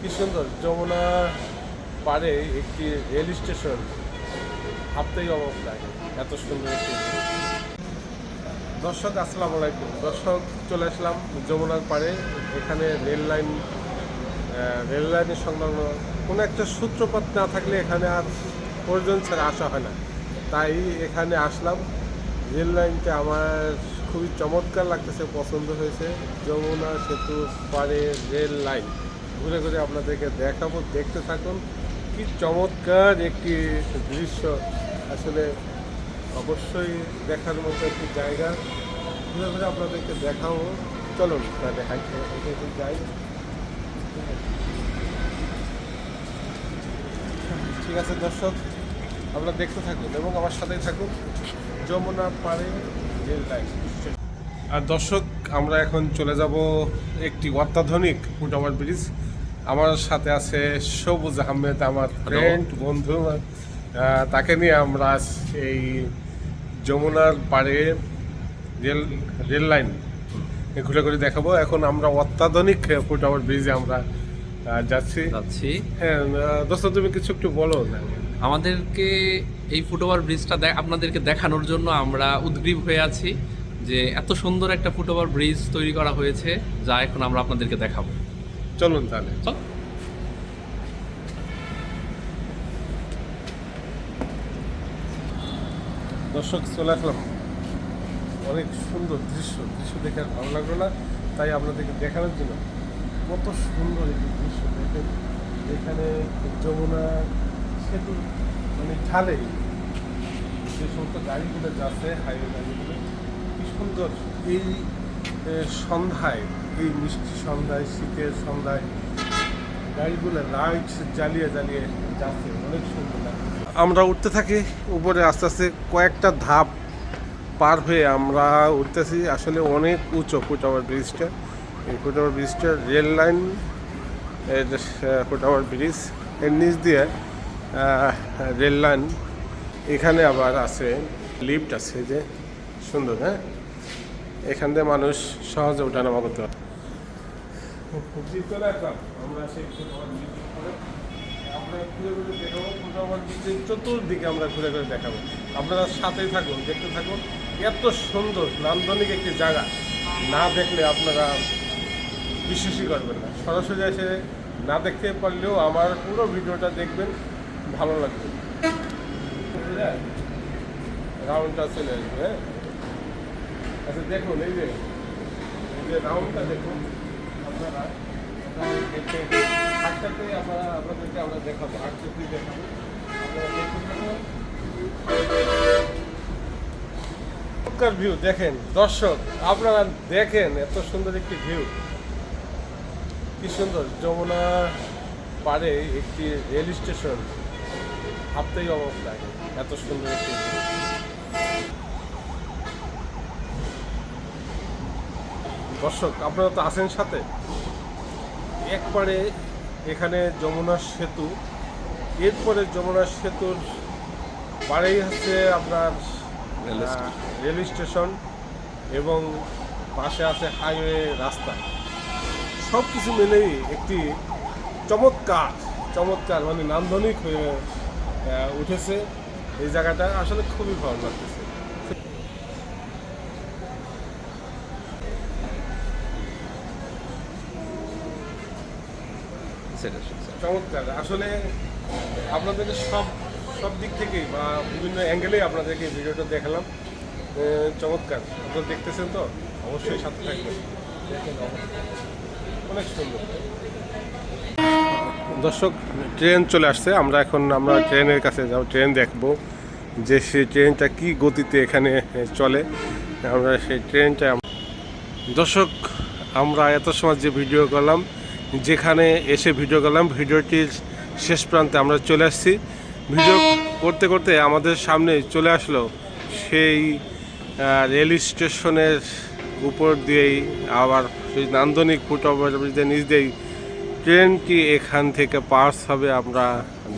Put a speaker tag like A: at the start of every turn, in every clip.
A: কি সুন্দর যমুনা পাড়ে একটি রেল স্টেশন, ভাবতেই অবাক লাগে এত সুন্দর একটি। দর্শক আসসালামু আলাইকুম। দর্শক চলে আসলাম যমুনার পাড়ে। এখানে রেল লাইনের সংলগ্ন কোনো একটা সূত্রপাত না থাকলে এখানে আর প্রয়োজন ছাড়া আসা হয় না, তাই এখানে আসলাম। রেল লাইনটা আমার খুবই চমৎকার লাগতেছে, পছন্দ হয়েছে। যমুনা সেতু পাড়ে রেল লাইন ঘুরে ঘুরে আপনাদেরকে দেখাবো, দেখতে থাকুন। কি চমৎকার একটি দৃশ্য, আসলে অবশ্যই দেখার মতো একটি জায়গা। ঘুরে ঘুরে আপনাদেরকে দেখাবো, চলুন তাহলে হাইটে যাই। ঠিক আছে দর্শক, আপনারা দেখতে থাকুন এবং আমার সাথেই থাকুন। যমুনা পাড়ে রেল লাইন। আর দর্শক, আমরা এখন চলে যাব একটি অত্যাধুনিক ফুটওভার ব্রিজ। আমার সাথে আছে সবুজ আহমেদ, আমার ফ্রেন্ড বন্ধু। তাকে নিয়ে আমরা এই যমুনার পাড়ে রেল লাইন ঘুরে ঘুরে দেখাবো। এখন আমরা অত্যাধুনিক ফুটওভার ব্রিজে আমরা যাচ্ছি। হ্যাঁ দোস্ত, তুমি কিছু একটু বলো না।
B: আমাদেরকে এই ফুটওভার ব্রিজটা আপনাদেরকে দেখানোর জন্য আমরা উদ্গ্রীব হয়ে আছি যে এত সুন্দর একটা ফুটওভার ব্রিজ তৈরি করা হয়েছে, যা এখন আমরা আপনাদেরকে দেখাবো।
A: চলুন তাহলে। দর্শক চলে আসলাম, অনেক সুন্দর দৃশ্য দেখে আর ভালো লাগলো না, তাই আপনাদেরকে দেখানোর জন্য। কত সুন্দর একটি দৃশ্য দেখেন। এখানে যমুনা সেতু মানে ঢালে যে সমস্ত গাড়িগুলো যাচ্ছে, হাইওয়ে গাড়িগুলো, কি সুন্দর এই সন্ধ্যায়, এই মিষ্টি সন্ধ্যায়, শীতের সন্ধ্যায় গাড়িগুলো লাইট জ্বালিয়ে জ্বালিয়ে যাচ্ছে, অনেক সুন্দর লাগে। আমরা উঠতে থাকি উপরে, আস্তে আস্তে কয়েকটা ধাপ পার হয়ে আমরা উঠতেছি। আসলে অনেক উঁচু ফুটওভার ব্রিজটা। এই ফুটওভার ব্রিজটা রেল লাইন ফুটওভার ব্রিজ, এর নিচ দিয়ে রেল লাইন। এখানে আবার আছে লিফট আছে, যে সুন্দর। হ্যাঁ, এখান দিয়ে মানুষ সহজে ওঠানামা করতে পারে। আমরা সেই চতুর্দিকে আমরা ঘুরে ঘুরে দেখাবো, আপনারা সাথেই থাকুন, দেখতে থাকুন। এত সুন্দর নান্দনিক একটি জায়গা, না দেখলে আপনারা বিশ্বাসই করবেন না। সরাসরি এসে না দেখতে পারলেও আমার পুরো ভিডিওটা দেখবেন, ভালো লাগবে। রাউন্ডটা চলে আসবে। হ্যাঁ, আচ্ছা দেখুন, এই যে রাউন্ডটা দেখুন আপনারা। আপনাদেরকে আমরা দেখাবো, আটচল্লি দেখাবো, আপনারা দেখতে থাকুন। ভিউ দেখেন দর্শক, আপনারা দেখেন এত সুন্দর একটি ভিউ। কি সুন্দর যমুনা পাড়ে একটি রেল স্টেশন, ভাবতেই অবাক লাগে এত সুন্দর একটি ভিউ। দর্শক, আপনারা তো আছেন সাথে। একবারে এখানে যমুনা সেতু, এরপরে যমুনা সেতুর পাড়েই হচ্ছে আপনার রেল স্টেশন এবং পাশে আছে হাইওয়ে রাস্তা। সব কিছু মিলেই একটি চমৎকার মানে নান্দনিক হয়ে উঠেছে এই জায়গাটা। আসলে খুবই ভালো লাগতেছে। চমৎকার আসলে আপনাদেরকে সব দিক থেকেই বা বিভিন্ন অ্যাঙ্গেলেই আপনাদেরকে ভিডিওটা দেখালাম। চমৎকার, আপনারা দেখতেছেন তো, অবশ্যই সাথে থাকবেন, দেখেন অনেক সুন্দর। দর্শক, ট্রেন চলে আসছে। আমরা ট্রেনের কাছে যাব, ট্রেন দেখবো যে সেই ট্রেনটা কি গতিতে এখানে চলে। আমরা সেই ট্রেনটা, দর্শক আমরা এত সময় যে ভিডিও করলাম, যেখানে এসে ভিডিও করলাম, ভিডিওটির শেষ প্রান্তে আমরা চলে আসছি। ভিডিও করতে করতে আমাদের সামনে চলে আসলো সেই রেল স্টেশনের উপর দিয়েই, আবার সেই নান্দনিক ফুটওভার ব্রিজের নিচ দিয়েই ট্রেনটি এখান থেকে পাস হবে। আমরা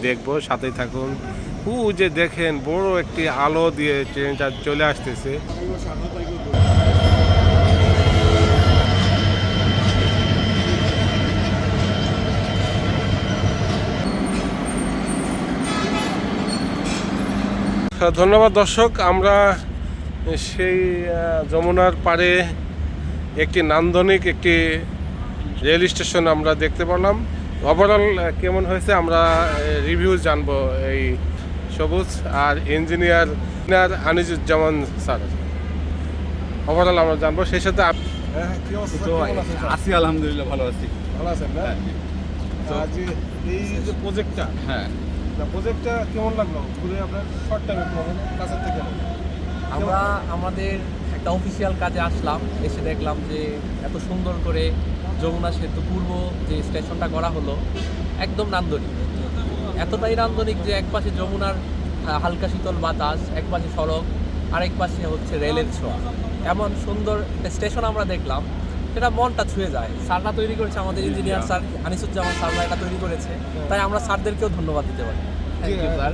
A: দেখবো, সাথেই থাকুন। যে দেখেন বড় একটি আলো দিয়ে ট্রেনটা চলে আসতেছে। ধন্যবাদ দর্শক। আমরা সেই যমুনার পাড়ে একটি নান্দনিক একটি রেল স্টেশন আমরা দেখতে পেলাম। ওভারঅল কেমন হয়েছে আমরা রিভিউ জানবো এই সবুজ আর ইঞ্জিনিয়ার আনিসুজ্জামান স্যার। ওভারঅল আমরা জানবো সেই সাথে কি অবস্থা,
C: তো
A: কেমন আছেন স্যার?
C: আছি আলহামদুলিল্লাহ, ভালো আছি।
A: ভালো আছেন না? যে এই যে প্রজেক্টটা,
C: হ্যাঁ,
A: প্রজেক্টটা কেমন লাগলো ঘুরে আপনার? শর্ট টাইমে কাছের থেকে
D: আমরা আমাদের একটা অফিসিয়াল কাজে আসলাম, এসে দেখলাম যে এত সুন্দর করে যমুনা সেতু পূর্ব যে স্টেশনটা করা হলো একদম নান্দনিক, এতটাই নান্দনিক যে এক পাশে যমুনার হালকা শীতল বাতাস, এক পাশে সড়ক, আরেক পাশে হচ্ছে রেলের ছোঁয়া। এমন সুন্দর একটা স্টেশন আমরা দেখলাম, সেটা মনটা ছুঁয়ে যায়। স্যাররা তৈরি করেছে, আমাদের ইঞ্জিনিয়ার স্যার আনিসুজ্জামান স্যাররা এটা তৈরি করেছে, তাই আমরা স্যারদেরকেও ধন্যবাদ দিতে পারি। Thank you sir.